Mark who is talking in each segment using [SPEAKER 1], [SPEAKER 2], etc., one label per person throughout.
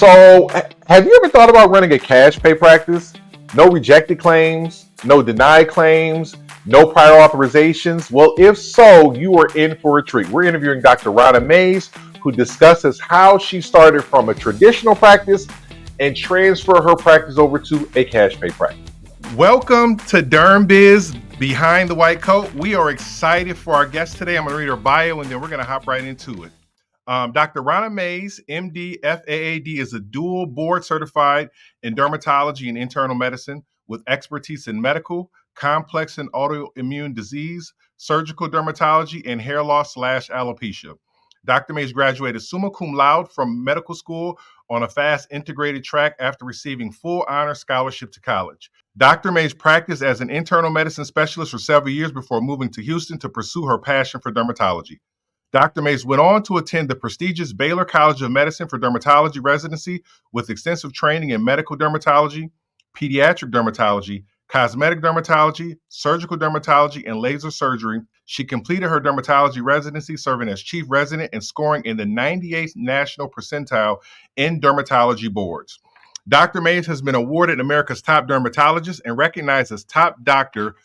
[SPEAKER 1] So, have you ever thought about running a cash pay practice? No rejected claims, no denied claims, no prior authorizations? Well, if so, you are in for a treat. We're interviewing Dr. Rana Mays, who discusses how she started from a traditional practice and transfer her practice over to a cash pay practice. Welcome to Dermbiz Behind the White Coat. We are excited for our guest today. I'm going to read her bio and then we're going to hop right into it. Dr. Rana Mays, MD, FAAD, is a dual board certified in dermatology and internal medicine with expertise in medical, complex and autoimmune disease, surgical dermatology, and hair loss/alopecia. Dr. Mays graduated summa cum laude from medical school on a fast integrated track after receiving full honor scholarship to college. Dr. Mays practiced as an internal medicine specialist for several years before moving to Houston to pursue her passion for dermatology. Dr. Mays went on to attend the prestigious Baylor College of Medicine for dermatology residency with extensive training in medical dermatology, pediatric dermatology, cosmetic dermatology, surgical dermatology, and laser surgery. She completed her dermatology residency serving as chief resident and scoring in the 98th national percentile in dermatology boards. Dr. Mays has been awarded America's top dermatologist and recognized as top doctor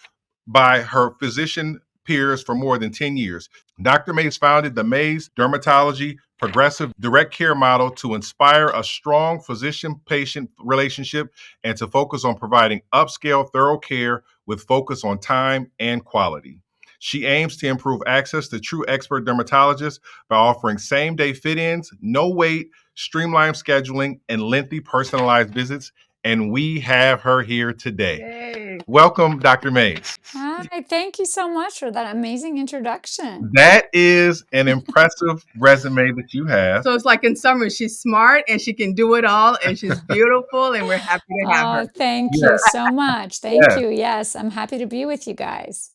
[SPEAKER 1] by her physician peers for more than 10 years. Dr. Mays founded the Mays Dermatology Progressive Direct Care Model to inspire a strong physician-patient relationship and to focus on providing upscale, thorough care with focus on time and quality. She aims to improve access to true expert dermatologists by offering same-day fit-ins, no wait, streamlined scheduling, and lengthy personalized visits. And we have her here today.
[SPEAKER 2] Yay.
[SPEAKER 1] Welcome, Dr. Mays.
[SPEAKER 2] Hi, thank you so much for that amazing introduction.
[SPEAKER 1] That is an impressive resume that you have.
[SPEAKER 3] So it's like in summary, she's smart and she can do it all and she's beautiful and we're happy to have her.
[SPEAKER 2] Oh, thank
[SPEAKER 1] Yeah.
[SPEAKER 2] you so much. Thank
[SPEAKER 1] Yeah.
[SPEAKER 2] you. Yes, I'm happy to be with you guys.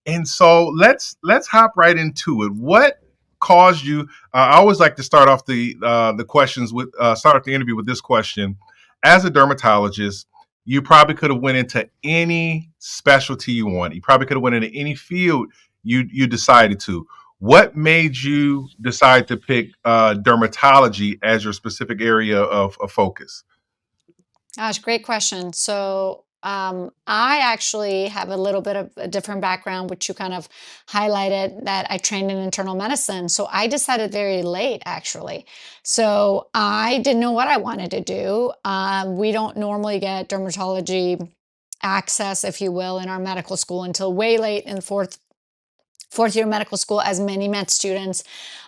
[SPEAKER 1] And so let's hop right into it. What caused you? I always like to start off the questions with start off the interview with this question. As a dermatologist, you probably could have went into any specialty you want. You probably could have went into any field you decided to. What made you decide to pick dermatology as your specific area of focus?
[SPEAKER 2] Gosh, great question. So, I actually have a little bit of a different background, which you kind of highlighted that I trained in internal medicine. So I decided very late, actually. So I didn't know what I wanted to do. We don't normally get dermatology access, if you will, in our medical school until way late in fourth year medical school, as many med students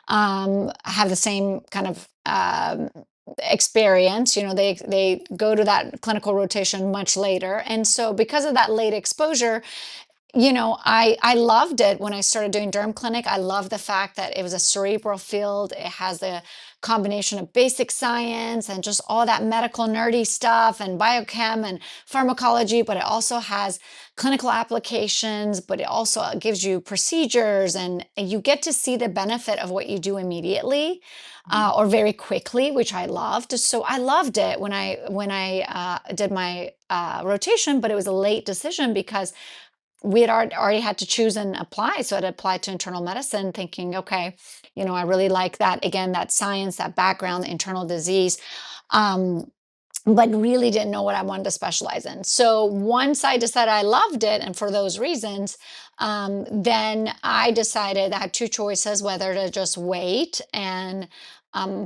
[SPEAKER 2] have the same kind of experience. You know, they go to that clinical rotation much later, and so because of that late exposure, you know, I loved it when I started doing derm clinic. I love the fact that it was a cerebral field. It has the combination of basic science and just all that medical nerdy stuff and biochem and pharmacology, but it also has clinical applications, but it also gives you procedures and you get to see the benefit of what you do immediately or very quickly, which I loved. So I loved it when I did my rotation, but it was a late decision because we had already had to choose and apply. So I'd applied to internal medicine thinking, okay, you know, I really like that. Again, that science, that background, the internal disease, but really didn't know what I wanted to specialize in. So once I decided I loved it, and for those reasons, then I decided I had two choices, whether to just wait and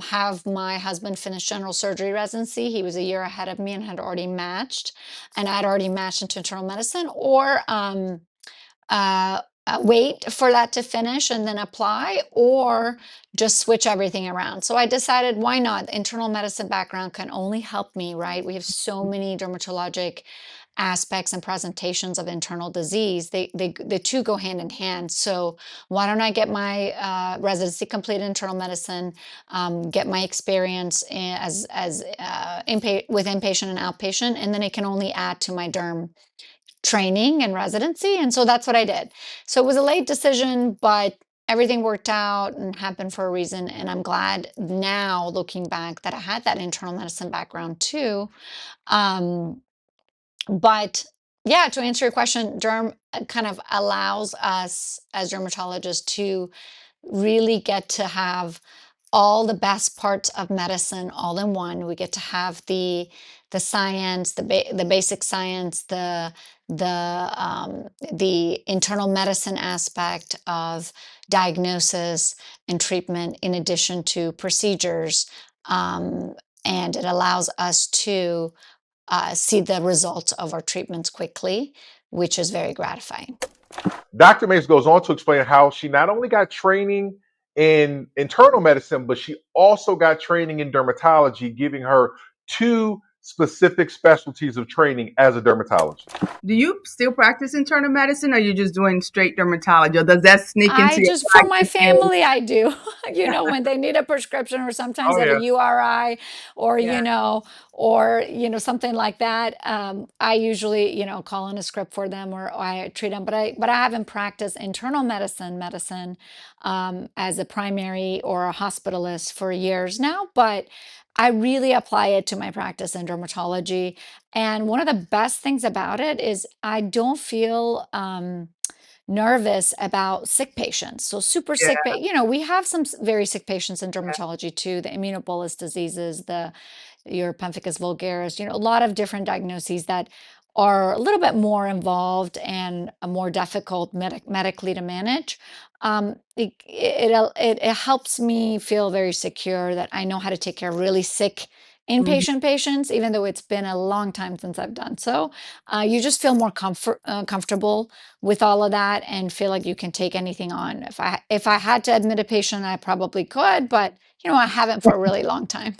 [SPEAKER 2] have my husband finish general surgery residency. He was a year ahead of me and had already matched, and I'd already matched into internal medicine, or wait for that to finish and then apply, or just switch everything around. So I decided, why not? Internal medicine background can only help me, right? We have so many dermatologic aspects and presentations of internal disease. The two go hand in hand. So why don't I get my residency complete in internal medicine, get my experience with inpatient and outpatient, and then it can only add to my derm training and residency. And so that's what I did. So it was a late decision, but everything worked out and happened for a reason. And I'm glad now, looking back, that I had that internal medicine background too. But yeah, to answer your question, derm kind of allows us as dermatologists to really get to have all the best parts of medicine all in one. We get to have the science, the basic science, the internal medicine aspect of diagnosis and treatment, in addition to procedures, and it allows us to see the results of our treatments quickly, which is very gratifying.
[SPEAKER 1] Dr. Mays goes on to explain how she not only got training in internal medicine, but she also got training in dermatology, giving her two specific specialties of training as a dermatologist.
[SPEAKER 3] Do you still practice internal medicine, or are you just doing straight dermatology, or does that sneak into
[SPEAKER 2] I
[SPEAKER 3] your
[SPEAKER 2] just, for my
[SPEAKER 3] practice?
[SPEAKER 2] family, I do. When they need a prescription, or sometimes
[SPEAKER 1] Oh
[SPEAKER 2] they have
[SPEAKER 1] yeah.
[SPEAKER 2] a URI, or
[SPEAKER 3] Yeah.
[SPEAKER 2] something like that. I usually call in a script for them, or I treat them. But I haven't practiced internal medicine as a primary or a hospitalist for years now. But I really apply it to my practice in dermatology. And one of the best things about it is I don't feel nervous about sick patients. So super
[SPEAKER 3] Yeah.
[SPEAKER 2] sick, we have some very sick patients in dermatology too, the immunobolus diseases, your pemphigus vulgaris, a lot of different diagnoses that are a little bit more involved and more difficult medically to manage. It helps me feel very secure that I know how to take care of really sick
[SPEAKER 3] Mhm.
[SPEAKER 2] inpatient patients, even though it's been a long time since I've done so. You just feel more comfortable with all of that, and feel like you can take anything on. If I had to admit a patient, I probably could, but I haven't for a really long time.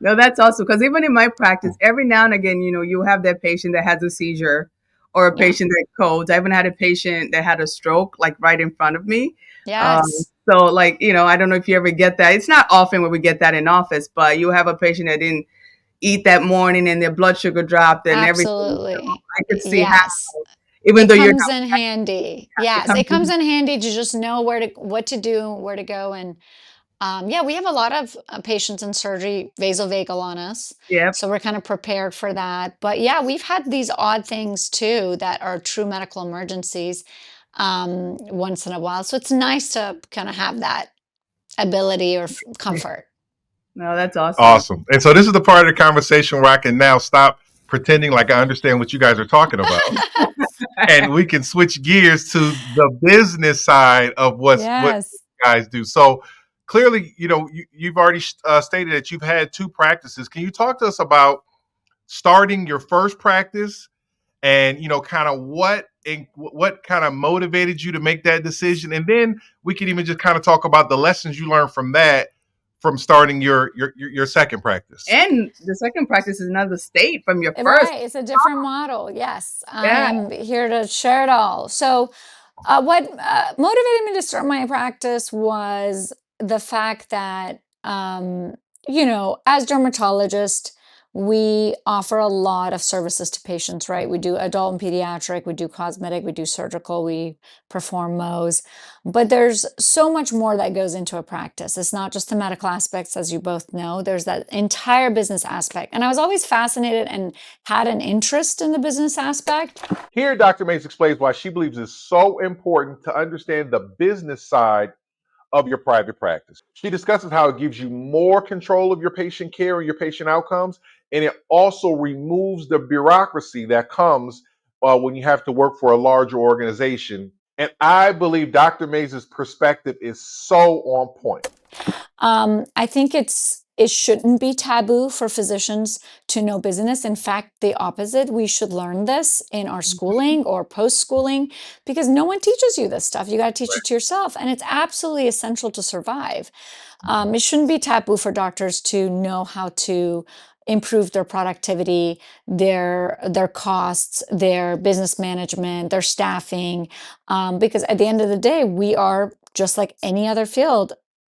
[SPEAKER 3] No, that's awesome. Because even in my practice, every now and again, you have that patient that has a seizure or a
[SPEAKER 2] Yeah.
[SPEAKER 3] patient that codes. I even had a patient that had a stroke, like right in front of me.
[SPEAKER 2] Yes.
[SPEAKER 3] So, like, I don't know if you ever get that. It's not often when we get that in office, but you have a patient that didn't eat that morning and their blood sugar dropped and everything. So
[SPEAKER 2] Absolutely.
[SPEAKER 3] I could see how,
[SPEAKER 2] Yes.
[SPEAKER 3] even
[SPEAKER 2] It
[SPEAKER 3] though you're
[SPEAKER 2] comes
[SPEAKER 3] not,
[SPEAKER 2] in handy.
[SPEAKER 3] it
[SPEAKER 2] Yes,
[SPEAKER 3] comes
[SPEAKER 2] it comes
[SPEAKER 3] in.
[SPEAKER 2] in handy to just know what to do, where to go. And yeah, we have a lot of patients in surgery vasovagal on us.
[SPEAKER 3] Yep.
[SPEAKER 2] So we're kind of prepared for that. But yeah, we've had these odd things too that are true medical emergencies once in a while. So it's nice to kind of have that ability or comfort.
[SPEAKER 3] No, that's awesome.
[SPEAKER 1] Awesome. And so this is the part of the conversation where I can now stop pretending like I understand what you guys are talking about, and we can switch gears to the business side of what
[SPEAKER 2] Yes.
[SPEAKER 1] you guys do. So clearly, you've already stated that you've had two practices. Can you talk to us about starting your first practice, and kind of what kind of motivated you to make that decision, and then we could even just kind of talk about the lessons you learned from that, from starting your second practice.
[SPEAKER 3] And the second practice is another state from your first.
[SPEAKER 2] Right. It's a different model. Yes. I
[SPEAKER 3] Yeah.
[SPEAKER 2] am here to share it all. So, what motivated me to start my practice was the fact that, as dermatologists, we offer a lot of services to patients, right? We do adult and pediatric, we do cosmetic, we do surgical, we perform Mohs. But there's so much more that goes into a practice. It's not just the medical aspects, as you both know, there's that entire business aspect. And I was always fascinated and had an interest in the business aspect.
[SPEAKER 1] Here, Dr. Mays explains why she believes it's so important to understand the business side of your private practice. She discusses how it gives you more control of your patient care and your patient outcomes, and it also removes the bureaucracy that comes when you have to work for a larger organization. And I believe Dr. Mays' perspective is so on point.
[SPEAKER 2] I think it shouldn't be taboo for physicians to know business. In fact, the opposite. We should learn this in our schooling or post schooling, because no one teaches you this stuff. You got to teach it to yourself, and it's absolutely essential to survive. It shouldn't be taboo for doctors to know how to improve their productivity, their costs, their business management, their staffing, because at the end of the day, we are just like any other field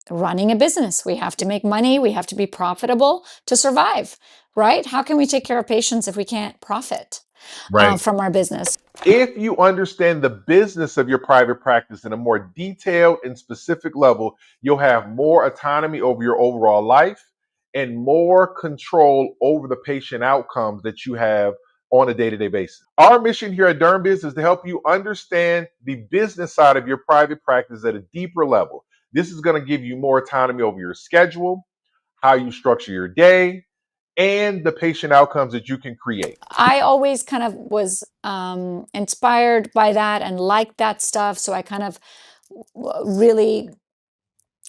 [SPEAKER 2] running a business. We have to make money. We have to be profitable to survive, right? How can we take care of patients if we can't profit
[SPEAKER 1] Right.
[SPEAKER 2] from our business?
[SPEAKER 1] If you understand the business of your private practice in a more detailed and specific level, you'll have more autonomy over your overall life and more control over the patient outcomes that you have on a day-to-day basis. Our mission here at Dermbiz is to help you understand the business side of your private practice at a deeper level. This is going to give you more autonomy over your schedule, how you structure your day, and the patient outcomes that you can create.
[SPEAKER 2] I always kind of was inspired by that and liked that stuff. So I kind of really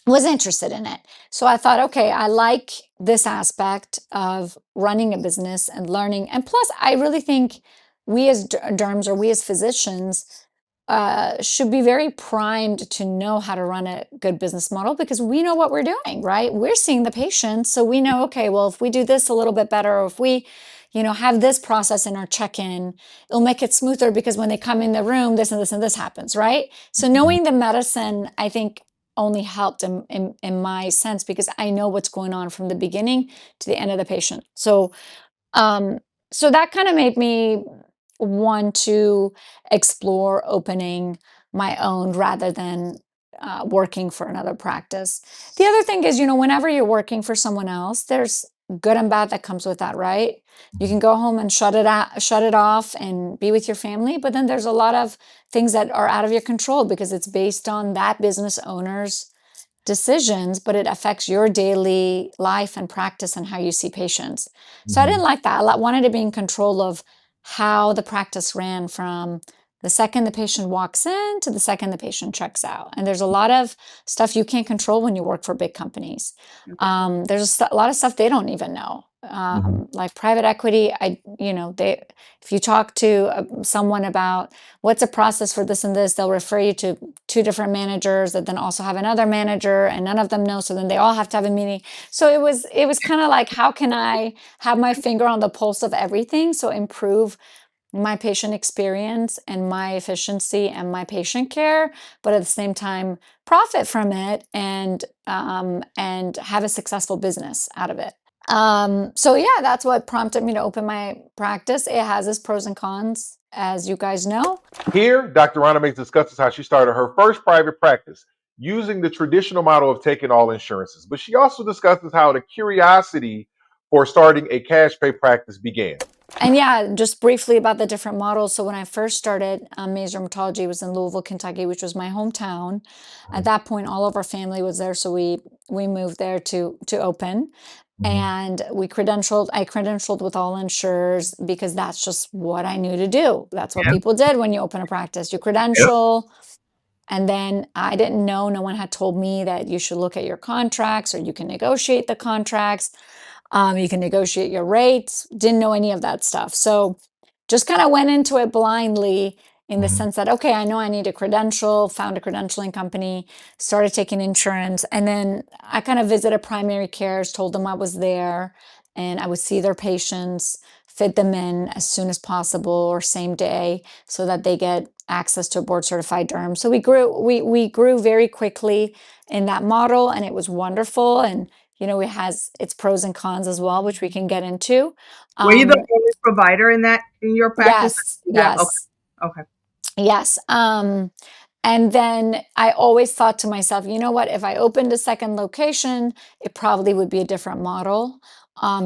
[SPEAKER 2] was interested in it. So I thought, okay, I like this aspect of running a business and learning. And plus, I really think we as derms or we as physicians should be very primed to know how to run a good business model because we know what we're doing, right? We're seeing the patients. So we know, okay, well, if we do this a little bit better, or if we, have this process in our check-in, it'll make it smoother because when they come in the room, this and this and this happens, right? So knowing the medicine, I think only helped in my sense because I know what's going on from the beginning to the end of the patient. So so that kind of made me want to explore opening my own rather than working for another practice. The other thing is, whenever you're working for someone else, there's good and bad that comes with that, right? You can go home and shut it off and be with your family, but then there's a lot of things that are out of your control because it's based on that business owner's decisions, but it affects your daily life and practice and how you see patients. So I didn't like that. I wanted to be in control of how the practice ran from the second the patient walks in to the second the patient checks out. And there's a lot of stuff you can't control when you work for big companies. There's a lot of stuff they don't even know. Like private equity, if you talk to someone about what's a process for this and this, they'll refer you to two different managers that then also have another manager, and none of them know. So then they all have to have a meeting. So it was kind of like, how can I have my finger on the pulse of everything? So improve my patient experience and my efficiency and my patient care, but at the same time profit from it and have a successful business out of it. So yeah, that's what prompted me to open my practice. It has its pros and cons, as you guys know.
[SPEAKER 1] Here, Dr. Rana discusses how she started her first private practice using the traditional model of taking all insurances. But she also discusses how the curiosity for starting a cash pay practice began.
[SPEAKER 2] And yeah, just briefly about the different models. So when I first started, Maze Dermatology was in Louisville, Kentucky, which was my hometown. At that point, all of our family was there, so we moved there to open. And I credentialed with all insurers because that's just what I knew to do. That's what people did when you open a practice. You credential. And then I didn't know, no one had told me that you should look at your contracts or you can negotiate the contracts. You can negotiate your rates. Didn't know any of that stuff. So just kind of went into it blindly in the sense that, okay, I know I need a credential, found a credentialing company, started taking insurance. And then I kind of visited primary cares, told them I was there and I would see their patients, fit them in as soon as possible or same day so that they get access to a board certified derm. So we grew very quickly in that model and it was wonderful. And it has its pros and cons as well, which we can get into.
[SPEAKER 3] Were you the only provider in your practice?
[SPEAKER 2] Yes.
[SPEAKER 3] Okay.
[SPEAKER 2] Yes. And then I always thought to myself, you know what, if I opened a second location, it probably would be a different model.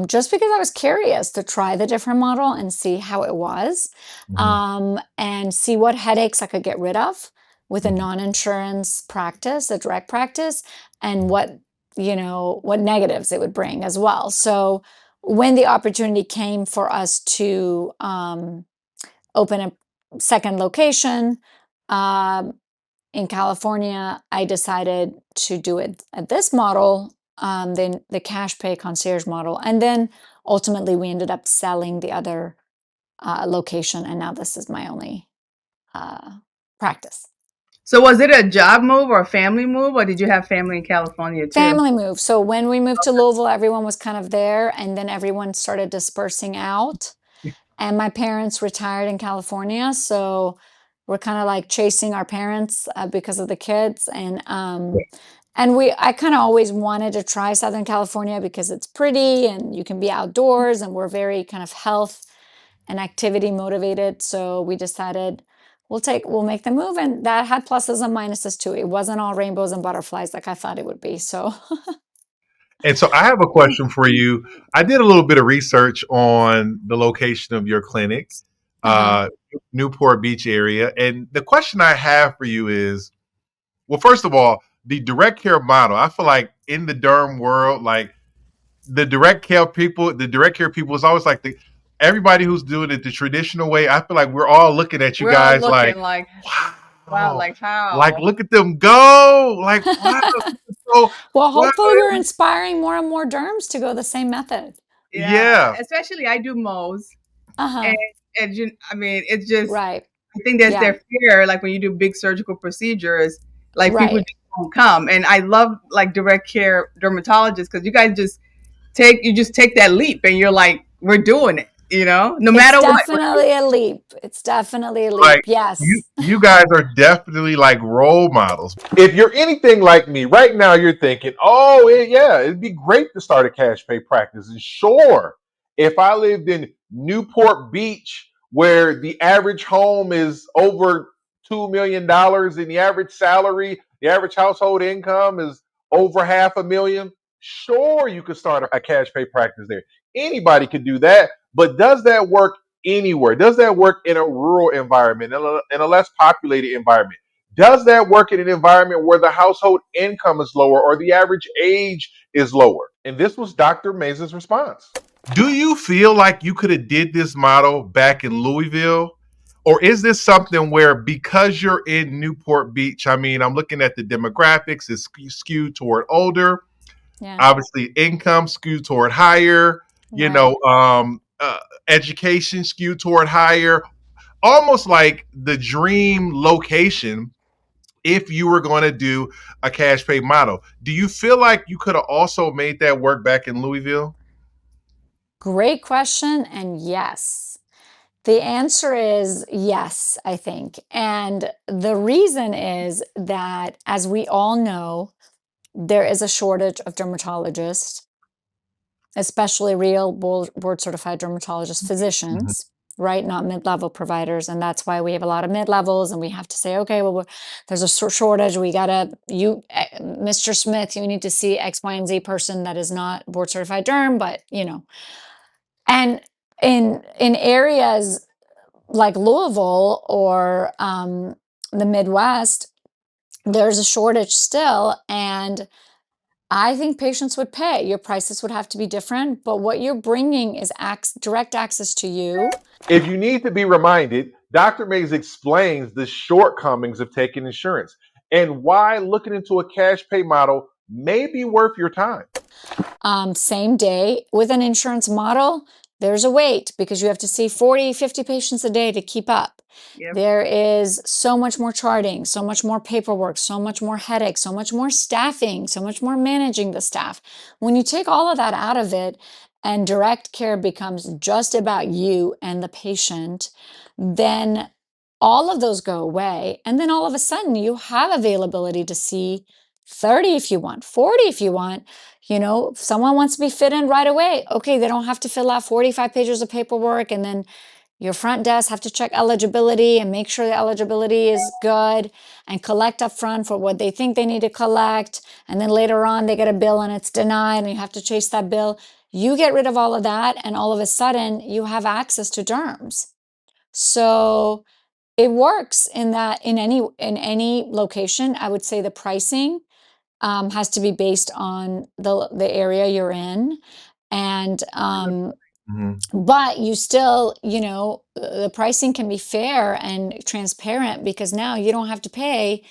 [SPEAKER 2] Just because I was curious to try the different model and see how it was, and see what headaches I could get rid of with a non-insurance practice, a direct practice, and what negatives it would bring as well. So when the opportunity came for us to open a second location in California, I decided to do it at this model, then the cash pay concierge model. And then ultimately we ended up selling the other location. And now this is my only practice.
[SPEAKER 3] So was it a job move or a family move, or did you have family in California too?
[SPEAKER 2] Family move. So when we moved to Louisville, everyone was kind of there, and then everyone started dispersing out. And my parents retired in California, so we're kind of like chasing our parents because of the kids. And I kind of always wanted to try Southern California because it's pretty and you can be outdoors, and we're very kind of health and activity motivated. So we decided we'll make the move, and that had pluses and minuses too. It wasn't all rainbows and butterflies like I thought it would be. So
[SPEAKER 1] And so I have a question for you. I did a little bit of research on the location of your clinic, Newport Beach area. And the question I have for you is, well, first of all, the direct care model, I feel like in the derm world, like the direct care people is always like everybody who's doing it the traditional way. I feel like we're all looking at you
[SPEAKER 3] We're all
[SPEAKER 1] guys like,
[SPEAKER 3] looking like, wow,
[SPEAKER 1] wow,
[SPEAKER 3] like
[SPEAKER 1] like
[SPEAKER 3] how?
[SPEAKER 1] look at them go, like wow. So
[SPEAKER 2] Well,
[SPEAKER 1] wow,
[SPEAKER 2] hopefully we're inspiring more and more derms to go the same method.
[SPEAKER 3] Yeah,
[SPEAKER 1] yeah,
[SPEAKER 3] especially I do Mohs, and
[SPEAKER 2] Uh-huh.
[SPEAKER 3] I mean, it's just
[SPEAKER 2] Right.
[SPEAKER 3] I think that's
[SPEAKER 2] Yeah.
[SPEAKER 3] their fear. Like when you do big surgical procedures, like people
[SPEAKER 2] Right.
[SPEAKER 3] just won't come. And I love like direct care dermatologists because you guys just take that leap, and you're like, we're doing it. No
[SPEAKER 2] It's
[SPEAKER 3] matter what.
[SPEAKER 2] definitely a leap. It's definitely a
[SPEAKER 1] like
[SPEAKER 2] leap. Yes.
[SPEAKER 1] you guys are definitely like role models. If you're anything like me right now, you're thinking, oh yeah, it'd be great to start a cash pay practice. And sure, if I lived in Newport Beach, where the average home is over $2 million and the average salary, the average household income is over $500,000, sure, you could start a cash pay practice there. Anybody could do that. But does that work anywhere? Does that work in a rural environment, in a less populated environment? Does that work in an environment where the household income is lower or the average age is lower? And this was Dr. Mays' response. Do you feel like you could have did this model back in Louisville? Or is this something where because you're in Newport Beach, I mean, I'm looking at the demographics, it's skewed toward older,
[SPEAKER 2] Yeah.
[SPEAKER 1] obviously income skewed toward higher,
[SPEAKER 2] Right.
[SPEAKER 1] education skewed toward higher, almost like the dream location if you were going to do a cash pay model. Do you feel like you could have also made that work back in Louisville?
[SPEAKER 2] Great question. And yes. The answer is yes, I think. And the reason is that, as we all know, there is a shortage of dermatologists, especially real board certified dermatologist
[SPEAKER 1] Mhm.
[SPEAKER 2] physicians, right? Not mid-level providers. And that's why we have a lot of mid-levels, and we have to say, okay, well, there's a shortage. We gotta, Mr. Smith, you need to see X, Y, and Z person that is not board certified derm, but and in areas like Louisville or the Midwest, there's a shortage still, and I think patients would pay. Your prices would have to be different, but what you're bringing is direct access to you.
[SPEAKER 1] If you need to be reminded, Dr. Mays explains the shortcomings of taking insurance and why looking into a cash pay model may be worth your time.
[SPEAKER 2] Same day. With an insurance model, there's a wait because you have to see 40, 50 patients a day to keep up.
[SPEAKER 3] Yep.
[SPEAKER 2] There is so much more charting, so much more paperwork, so much more headache, so much more staffing, so much more managing the staff. When you take all of that out of it and direct care becomes just about you and the patient, then all of those go away. And then all of a sudden you have availability to see 30 if you want, 40 if you want. If someone wants to be fit in right away, okay, they don't have to fill out 45 pages of paperwork, and then your front desk have to check eligibility and make sure the eligibility is good and collect up front for what they think they need to collect. And then later on they get a bill and it's denied and you have to chase that bill. You get rid of all of that, and all of a sudden you have access to derms. So it works in that in any location. I would say the pricing has to be based on the area you're in, and
[SPEAKER 1] Mhm.
[SPEAKER 2] but you still, the pricing can be fair and transparent because now you don't have to pay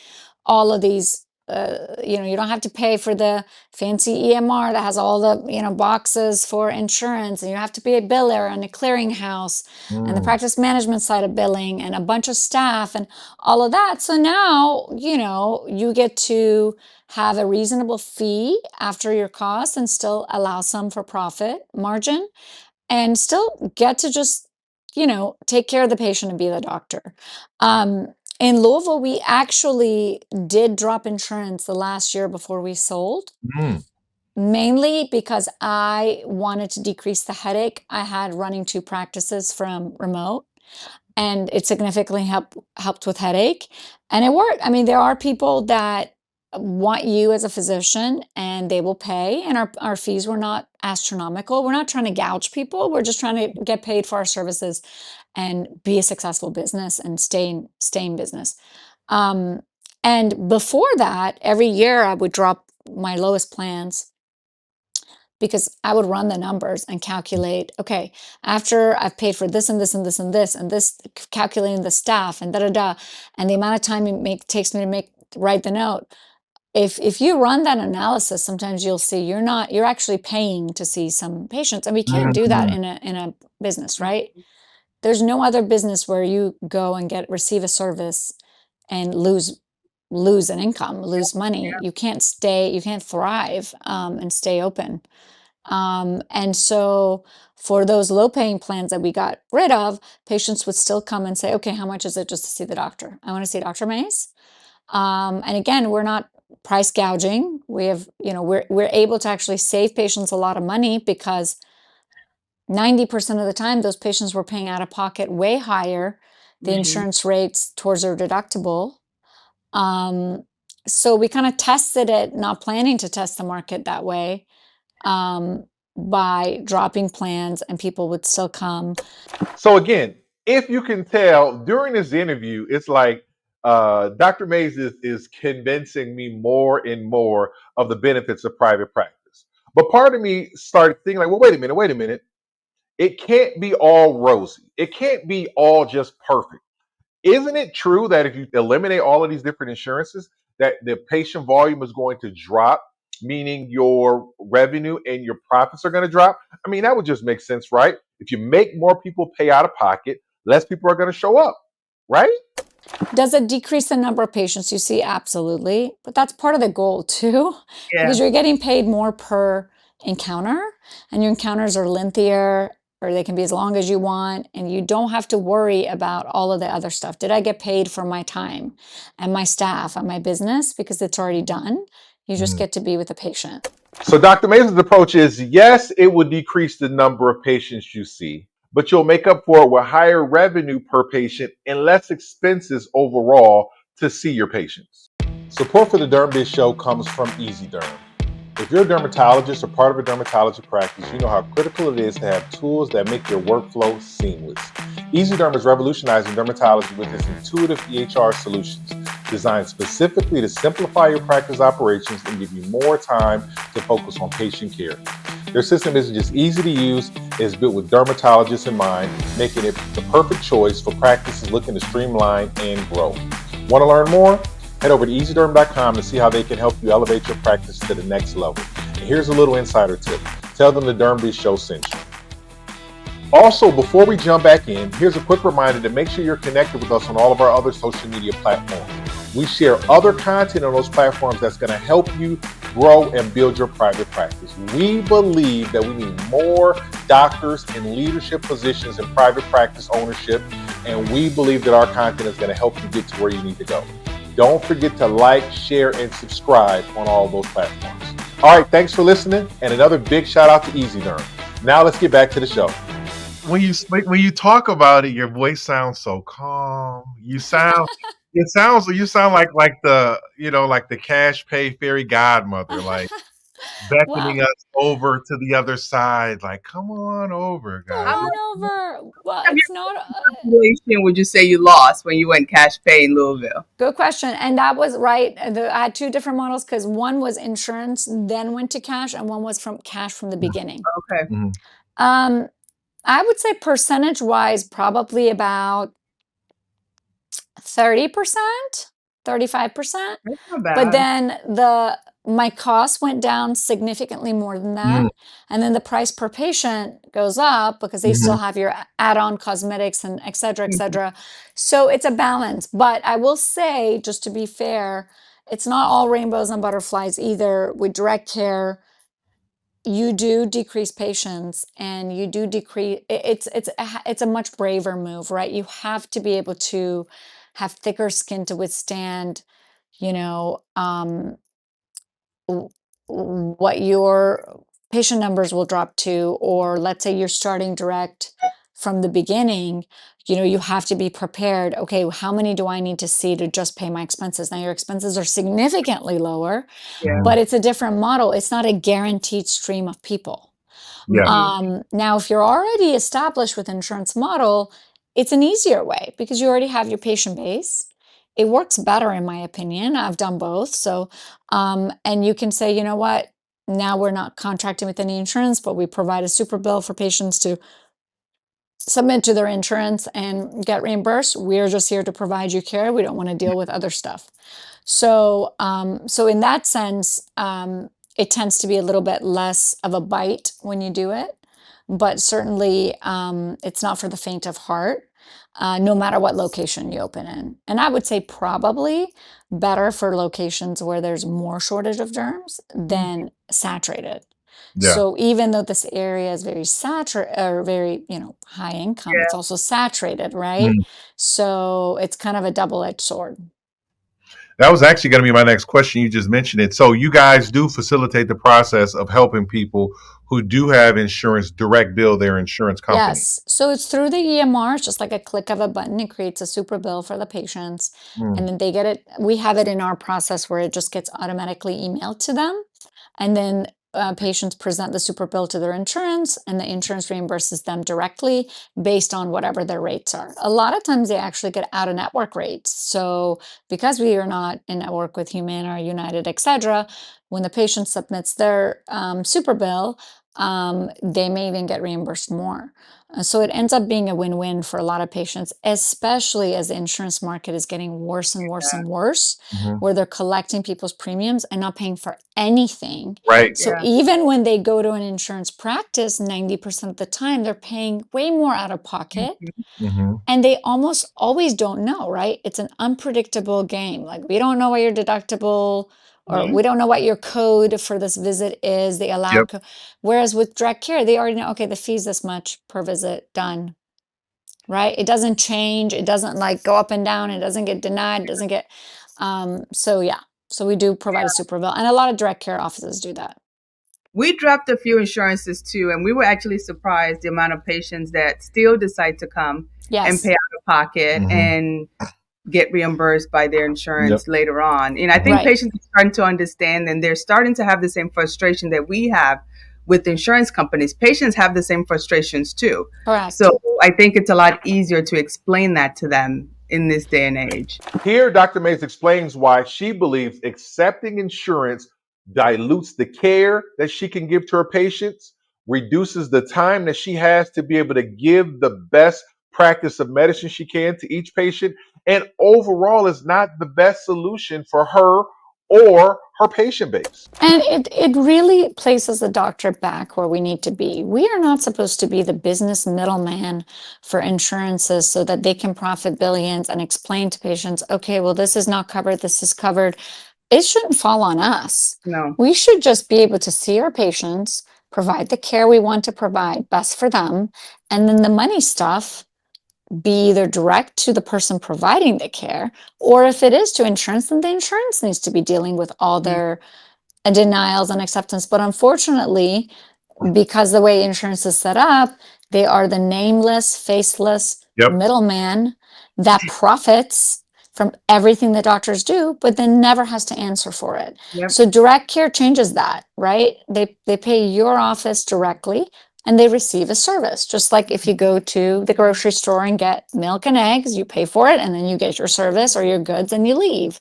[SPEAKER 2] all of these. You don't have to pay for the fancy EMR that has all the boxes for insurance, and you have to be a biller and a clearinghouse and the
[SPEAKER 1] Mm.
[SPEAKER 2] practice management side of billing and a bunch of staff and all of that. So now you get to have a reasonable fee after your costs and still allow some for profit margin and still get to just, take care of the patient and be the doctor. In Louisville, we actually did drop insurance the last year before we sold,
[SPEAKER 1] Mm.
[SPEAKER 2] mainly because I wanted to decrease the headache I had running 2 practices from remote, and it significantly helped with headache, and it worked. I mean, there are people that want you as a physician, and they will pay, and our fees were not astronomical. We're not trying to gouge people. We're just trying to get paid for our services and be a successful business and stay in business. Um, And before that, every year I would drop my lowest plans because I would run the numbers and calculate, okay, after I've paid for this and this and this and this and this, calculating the staff and and the amount of time takes me to write the note. If you run that analysis, sometimes you'll see you're actually paying to see some patients, and we can't do that in a business, right? There's no other business where you go and receive a service and lose an income, lose money. You can't thrive and stay open. And so for those low paying plans that we got rid of, patients would still come and say, okay, how much is it just to see the doctor? I want to see Dr. Mays. And again, we're not price gouging. We have, we're able to actually save patients a lot of money because 90% of the time, those patients were paying out of pocket way higher, the insurance rates towards their deductible. So we kind of tested it, not planning to test the market that way, by dropping plans, and people would still come.
[SPEAKER 1] So again, if you can tell during this interview, it's like Dr. Mays is convincing me more and more of the benefits of private practice. But part of me started thinking like, well, wait a minute. It can't be all rosy. It can't be all just perfect. Isn't it true that if you eliminate all of these different insurances, that the patient volume is going to drop, meaning your revenue and your profits are going to drop? I mean, that would just make sense, right? If you make more people pay out of pocket, less people are going to show up, right?
[SPEAKER 2] Does it decrease the number of patients you see? Absolutely. But that's part of the goal too, because you're getting paid more per encounter, and your encounters are lengthier, or they can be as long as you want, and you don't have to worry about all of the other stuff. Did I get paid for my time and my staff and my business? Because it's already done. You just get to be with the patient.
[SPEAKER 1] So Dr. Mason's approach is, yes, it will decrease the number of patients you see, but you'll make up for it with higher revenue per patient and less expenses overall to see your patients. Support for the Dermbiz show comes from EZDerm. If you're a dermatologist or part of a dermatology practice, you know how critical it is to have tools that make your workflow seamless. EZDerm is revolutionizing dermatology with its intuitive EHR solutions, designed specifically to simplify your practice operations and give you more time to focus on patient care. Their system isn't just easy to use, it's built with dermatologists in mind, making it the perfect choice for practices looking to streamline and grow. Want to learn more? Head over to EZDerm.com to see how they can help you elevate your practice to the next level. And here's a little insider tip. Tell them the Dermbiz show sent you. Also, before we jump back in, here's a quick reminder to make sure you're connected with us on all of our other social media platforms. We share other content on those platforms that's going to help you grow and build your private practice. We believe that we need more doctors in leadership positions in private practice ownership, and we believe that our content is going to help you get to where you need to go. Don't forget to like, share, and subscribe on all those platforms. All right, thanks for listening, and another big shout out to EZDerm. Now let's get back to the show. When you talk about it, your voice sounds so calm. You sound like the like the cash pay fairy godmother, like beckoning us over to the other side, like come on over,
[SPEAKER 2] Come
[SPEAKER 1] guys.
[SPEAKER 2] on over. Well,
[SPEAKER 3] Have
[SPEAKER 2] it's
[SPEAKER 3] your
[SPEAKER 2] not.
[SPEAKER 3] population would you say you lost when you went cash pay in Louisville?
[SPEAKER 2] Good question. And that was right. I had two different models because one was insurance, then went to cash, and one was from cash from the beginning.
[SPEAKER 3] Okay.
[SPEAKER 2] I would say percentage wise, probably about 30%, 35%.
[SPEAKER 3] That's not bad.
[SPEAKER 2] But then my cost went down significantly more than that. And then the price per patient goes up because they still have your add-on cosmetics and et cetera, et cetera. So it's a balance. But I will say, just to be fair, it's not all rainbows and butterflies either. With direct care, you do decrease patients, and you do decrease. It's a much braver move, right? You have to be able to have thicker skin to withstand, what your patient numbers will drop to. Or let's say you're starting direct from the beginning, you have to be prepared. Okay, how many do I need to see to just pay my expenses? Now your expenses are significantly lower, but it's a different model. It's not a guaranteed stream of people. Now, if you're already established with insurance model, it's an easier way because you already have your patient base. it works better in my opinion. I've done both. So, and you can say, you know what, now we're not contracting with any insurance, but we provide a super bill for patients to submit to their insurance and get reimbursed. We're just here to provide you care. We don't want to deal with other stuff. So, so in that sense, it tends to be a little bit less of a bite when you do it, but certainly, it's not for the faint of heart. No matter what location you open in. And I would say probably better for locations where there's more shortage of derms than saturated.
[SPEAKER 1] Yeah.
[SPEAKER 2] So even though this area is very saturated or very, high income, it's
[SPEAKER 3] Yeah.
[SPEAKER 2] also saturated, right?
[SPEAKER 1] Mm.
[SPEAKER 2] So it's kind of a double-edged sword.
[SPEAKER 1] That was actually going to be my next question. You just mentioned it. So you guys do facilitate the process of helping people who do have insurance direct bill their insurance company.
[SPEAKER 2] Yes. So it's through the EMR. It's just like a click of a button. It creates a super bill for the patients.
[SPEAKER 1] Mm.
[SPEAKER 2] And then they get it. We have it in our process where it just gets automatically emailed to them. And then patients present the super bill to their insurance, and the insurance reimburses them directly based on whatever their rates are. A lot of times they actually get out of network rates. So because we are not in network with Humana or United, etc., when the patient submits their super bill, they may even get reimbursed more. So it ends up being a win-win for a lot of patients, especially as the insurance market is getting worse and worse and worse,
[SPEAKER 1] Mhm.
[SPEAKER 2] where they're collecting people's premiums and not paying for anything.
[SPEAKER 1] Right.
[SPEAKER 2] So
[SPEAKER 3] Yeah.
[SPEAKER 2] even when they go to an insurance practice, 90% of the time, they're paying way more out of pocket.
[SPEAKER 1] Hmm.
[SPEAKER 2] And they almost always don't know, right? It's an unpredictable game. Like, we don't know what your deductible or
[SPEAKER 3] Mhm.
[SPEAKER 2] we don't know what your code for this visit is, the
[SPEAKER 1] Yep.
[SPEAKER 2] allowed whereas with direct care, they already know, okay, the fee's this much per visit, done, right? It doesn't change. It doesn't like go up and down. It doesn't get denied. It doesn't get, so yeah. So we do provide a super bill, and a lot of direct care offices do that.
[SPEAKER 3] We dropped a few insurances too, and we were actually surprised the amount of patients that still decide to come and pay
[SPEAKER 2] Yes,
[SPEAKER 3] out of pocket
[SPEAKER 1] Hmm.
[SPEAKER 3] and get reimbursed by their
[SPEAKER 1] Yep.
[SPEAKER 3] insurance later on. And I think
[SPEAKER 2] right.
[SPEAKER 3] patients are starting to understand, and they're starting to have the same frustration that we have with insurance companies. Patients have the same frustrations too.
[SPEAKER 2] Correct.
[SPEAKER 3] So I think it's a lot easier to explain that to them in this day and age.
[SPEAKER 1] Here, Dr. Mays explains why she believes accepting insurance dilutes the care that she can give to her patients, reduces the time that she has to be able to give the best practice of medicine she can to each patient, and overall is not the best solution for her or her patient base.
[SPEAKER 2] And it really places the doctor back where we need to be. We are not supposed to be the business middleman for insurances so that they can profit billions and explain to patients, okay, well, this is not covered, this is covered. It shouldn't fall on us.
[SPEAKER 3] No.
[SPEAKER 2] We should just be able to see our patients, provide the care we want to provide, best for them, and then the money stuff be either direct to the person providing the care, or if it is to insurance, then the insurance needs to be dealing with all their denials and acceptance. But unfortunately, because the way insurance is set up, they are the nameless, faceless
[SPEAKER 1] Yep.
[SPEAKER 2] middleman that profits from everything the doctors do, but then never has to answer for it.
[SPEAKER 3] Yep.
[SPEAKER 2] So direct care changes that, right? They pay your office directly and they receive a service. Just like if you go to the grocery store and get milk and eggs, you pay for it and then you get your service or your goods and you leave.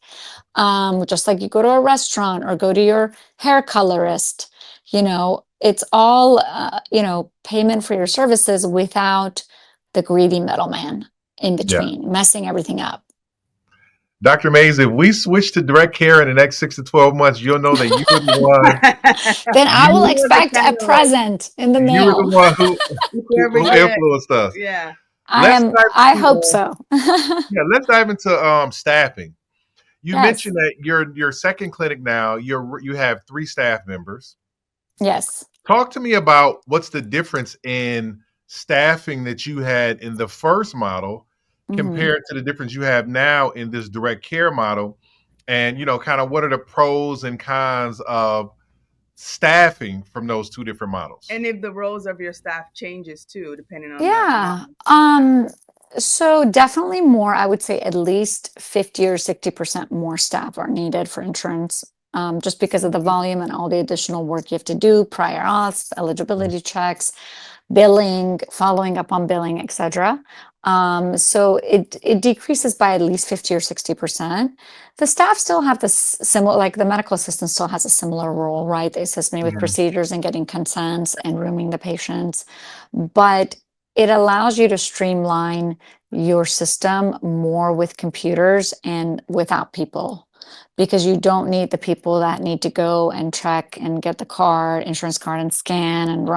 [SPEAKER 2] Just like you go to a restaurant or go to your hair colorist, it's all, payment for your services without the greedy middleman in
[SPEAKER 1] Yeah.
[SPEAKER 2] between, messing everything up.
[SPEAKER 1] Dr. Mays, if we switch to direct care in the next 6 to 12 months, you'll know that you were the one.
[SPEAKER 2] Then I will
[SPEAKER 1] You,
[SPEAKER 3] You're the
[SPEAKER 2] expect a
[SPEAKER 3] catalyst.
[SPEAKER 2] present in the
[SPEAKER 1] you were the
[SPEAKER 2] mail.
[SPEAKER 1] one who,
[SPEAKER 3] If we
[SPEAKER 1] who,
[SPEAKER 3] ever
[SPEAKER 1] who
[SPEAKER 3] get,
[SPEAKER 1] influenced us.
[SPEAKER 3] yeah.
[SPEAKER 1] Let's dive
[SPEAKER 2] I
[SPEAKER 1] into,
[SPEAKER 2] hope so.
[SPEAKER 1] let's dive into staffing. You
[SPEAKER 2] Yes,
[SPEAKER 1] mentioned that your second clinic now, you have 3 staff members.
[SPEAKER 2] yes.
[SPEAKER 1] Talk to me about what's the difference in staffing that you had in the first model
[SPEAKER 2] Mhm.
[SPEAKER 1] compared to the difference you have now in this direct care model, and kind of what are the pros and cons of staffing from those 2 different models.
[SPEAKER 3] And if the roles of your staff changes too, depending on the
[SPEAKER 2] Yeah.
[SPEAKER 3] model.
[SPEAKER 2] So definitely more, I would say at least 50 or 60% more staff are needed for insurance, just because of the volume and all the additional work you have to do, prior auths, eligibility checks, billing, following up on billing, etc. So it decreases by at least 50 or 60%. The staff still have this similar, like the medical assistant still has a similar role, right? They assist me with
[SPEAKER 1] Mhm.
[SPEAKER 2] procedures and getting consents and rooming the patients. But it allows you to streamline your system more with computers and without people, because you don't need the people that need to go and check and get the card, insurance card, and scan and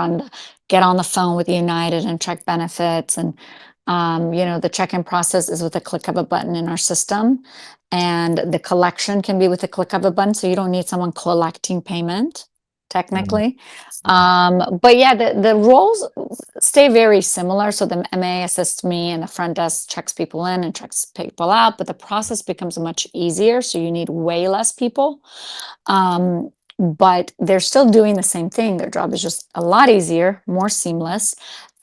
[SPEAKER 2] get on the phone with United and check benefits. And the check-in process is with a click of a button in our system, and the collection can be with a click of a button, so you don't need someone collecting payment,
[SPEAKER 1] Mhm.
[SPEAKER 2] technically. But yeah, the roles stay very similar. So the MA assists me, and the front desk checks people in and checks people out, but the process becomes much easier, so you need way less people. But they're still doing the same thing. Their job is just a lot easier, more seamless.